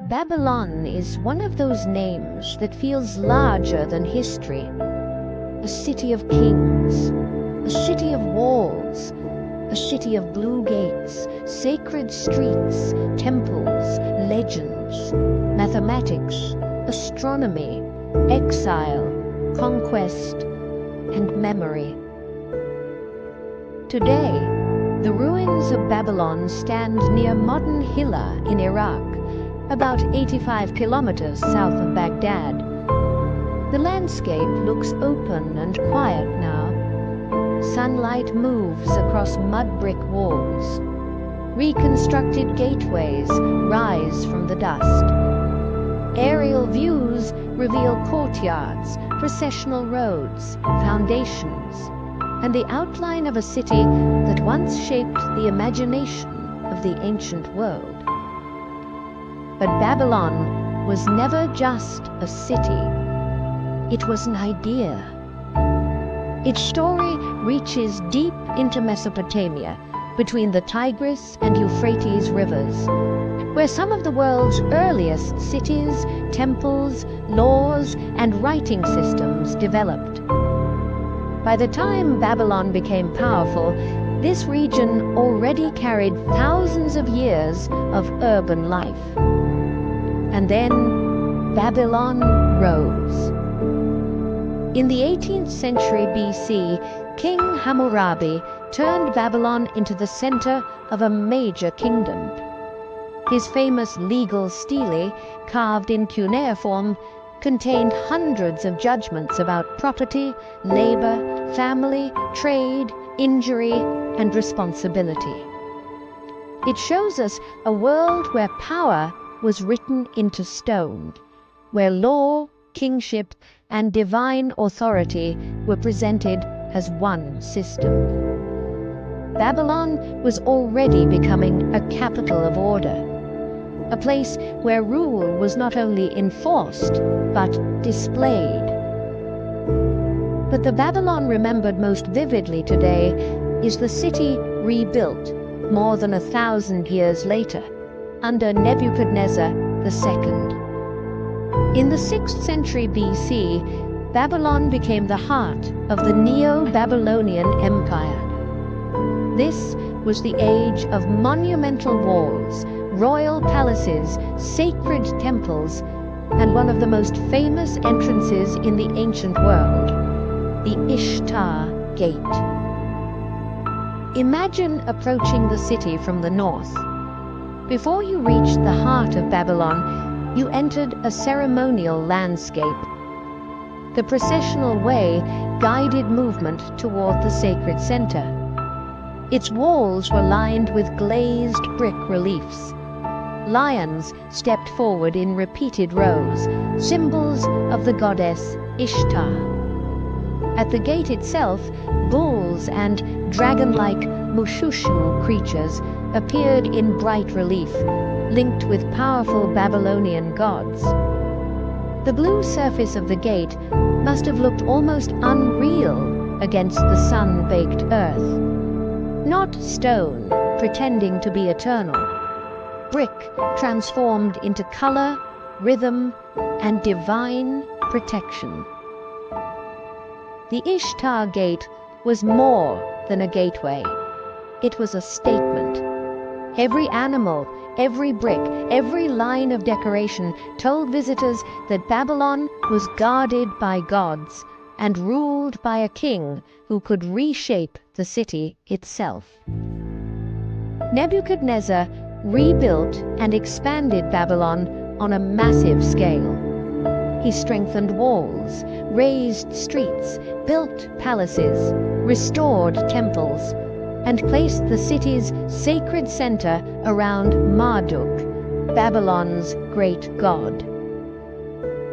Babylon is one of those names that feels larger than history. A city of kings, a city of walls, a city of blue gates, sacred streets, temples, legends, mathematics, astronomy, exile, conquest, and memory. Today, the ruins of Babylon stand near modern Hilla in Iraq, about 85 kilometers south of Baghdad. The landscape looks open and quiet now. Sunlight moves across mud brick walls. Reconstructed gateways rise from the dust. Aerial views reveal courtyards, processional roads, foundations, and the outline of a city that once shaped the imagination of the ancient world. But Babylon was never just a city. It was an idea. Its story reaches deep into Mesopotamia, between the Tigris and Euphrates rivers, where some of the world's earliest cities, temples, laws, and writing systems developed. By the time Babylon became powerful, this region already carried thousands of years of urban life. And then Babylon rose. In the 18th century BC, King Hammurabi turned Babylon into the center of a major kingdom. His famous legal stele, carved in cuneiform, contained hundreds of judgments about property, labor, family, trade, injury, and responsibility. It shows us a world where power was written into stone, where law, kingship, and divine authority were presented as one system. Babylon was already becoming a capital of order, a place where rule was not only enforced, but displayed. But the Babylon remembered most vividly today is the city rebuilt more than 1,000 years later, under Nebuchadnezzar II. In the 6th century BC, Babylon became the heart of the Neo-Babylonian Empire. This was the age of monumental walls, royal palaces, sacred temples, and one of the most famous entrances in the ancient world, the Ishtar Gate. Imagine approaching the city from the north. Before you reached the heart of Babylon, you entered a ceremonial landscape. The processional way guided movement toward the sacred center. Its walls were lined with glazed brick reliefs. Lions stepped forward in repeated rows, symbols of the goddess Ishtar. At the gate itself, bulls and dragon-like mushushu creatures appeared in bright relief, linked with powerful Babylonian gods. The blue surface of the gate must have looked almost unreal against the sun-baked earth. Not stone, pretending to be eternal. Brick transformed into color, rhythm, and divine protection. The Ishtar Gate was more than a gateway. It was a statement. Every animal, every brick, every line of decoration told visitors that Babylon was guarded by gods and ruled by a king who could reshape the city itself. Nebuchadnezzar rebuilt and expanded Babylon on a massive scale. He strengthened walls, raised streets, built palaces, restored temples, and placed the city's sacred center around Marduk, Babylon's great god.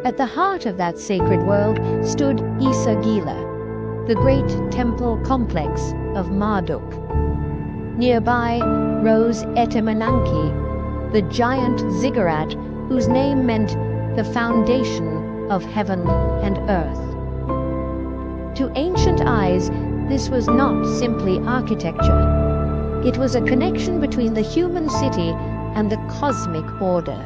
At the heart of that sacred world stood Ishtar, the great temple complex of Marduk. Nearby rose Etemenanki, the giant ziggurat whose name meant the foundation of heaven and earth. To ancient eyes, this was not simply architecture. It was a connection between the human city and the cosmic order.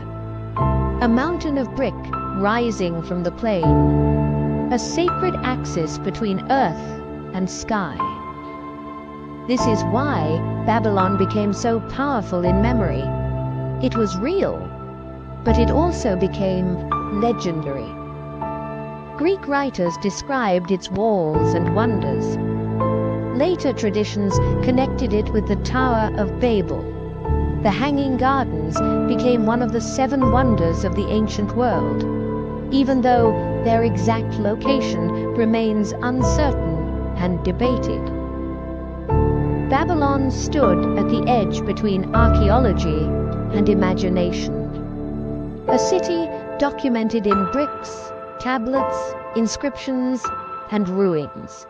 a mountain of brick rising from the plain, a sacred axis between earth and sky. This is why Babylon became so powerful in memory. It was real, but it also became legendary. Greek writers described its walls and wonders. Later traditions connected it with the Tower of Babel. The Hanging Gardens became one of the 7 wonders of the ancient world, even though their exact location remains uncertain and debated. Babylon stood at the edge between archaeology and imagination. A city documented in bricks, tablets, inscriptions, and ruins,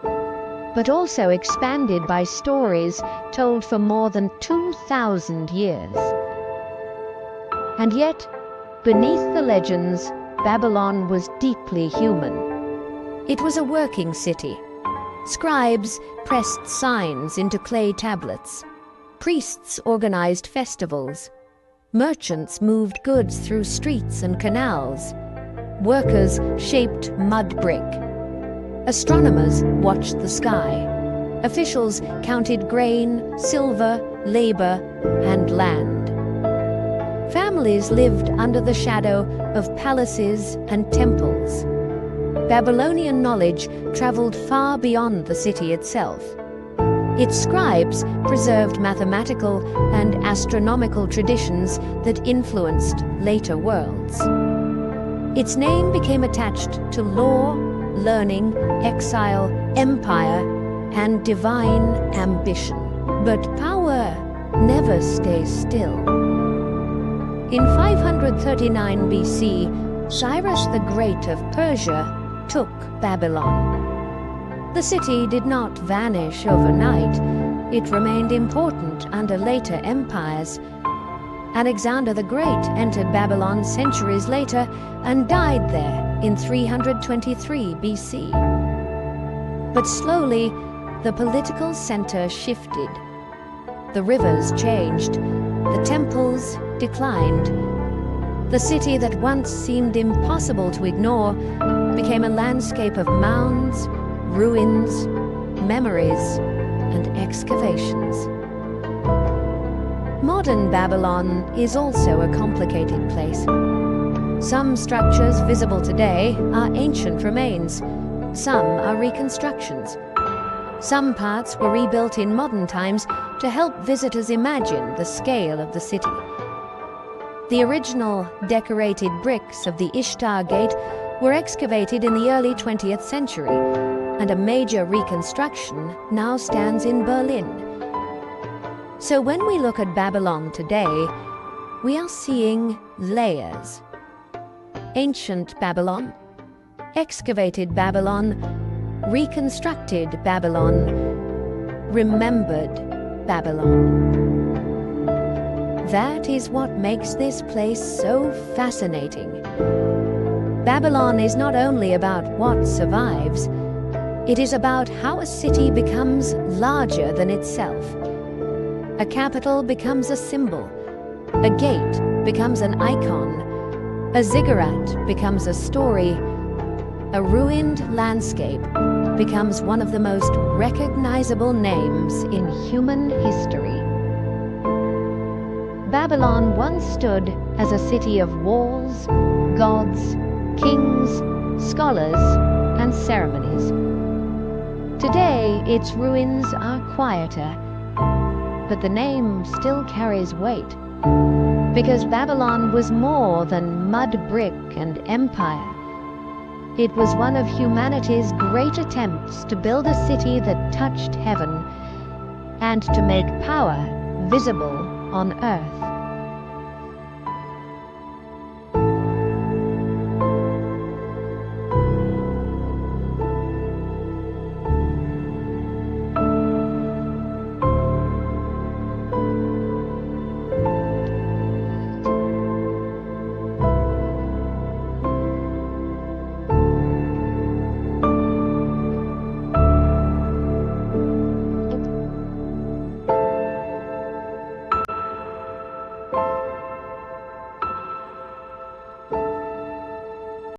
but also expanded by stories told for more than 2,000 years. And yet, beneath the legends, Babylon was deeply human. It was a working city. Scribes pressed signs into clay tablets. Priests organized festivals. Merchants moved goods through streets and canals. Workers shaped mud brick. Astronomers watched the sky. Officials counted grain, silver, labor, and land. Families lived under the shadow of palaces and temples. Babylonian knowledge traveled far beyond the city itself. Its scribes preserved mathematical and astronomical traditions that influenced later worlds. Its name became attached to law, learning, exile, empire, and divine ambition. But power never stays still. In 539 BC, Cyrus the Great of Persia took Babylon. The city did not vanish overnight. It remained important under later empires. Alexander the Great entered Babylon centuries later and died there in 323 BC. But slowly, the political center shifted. The rivers changed. The temples declined. The city that once seemed impossible to ignore became a landscape of mounds, ruins, memories, and excavations. Modern Babylon is also a complicated place. Some structures visible today are ancient remains. Some are reconstructions. Some parts were rebuilt in modern times to help visitors imagine the scale of the city. The original decorated bricks of the Ishtar Gate were excavated in the early 20th century, and a major reconstruction now stands in Berlin. So when we look at Babylon today, we are seeing layers. Ancient Babylon, excavated Babylon, reconstructed Babylon, remembered Babylon. That is what makes this place so fascinating. Babylon is not only about what survives, it is about how a city becomes larger than itself. A capital becomes a symbol, a gate becomes an icon, a ziggurat becomes a story, a ruined landscape becomes one of the most recognizable names in human history. Babylon once stood as a city of walls, gods, kings, scholars, and ceremonies. Today, its ruins are quieter, but the name still carries weight, because Babylon was more than mud brick and empire. It was one of humanity's great attempts to build a city that touched heaven and to make power visible on earth.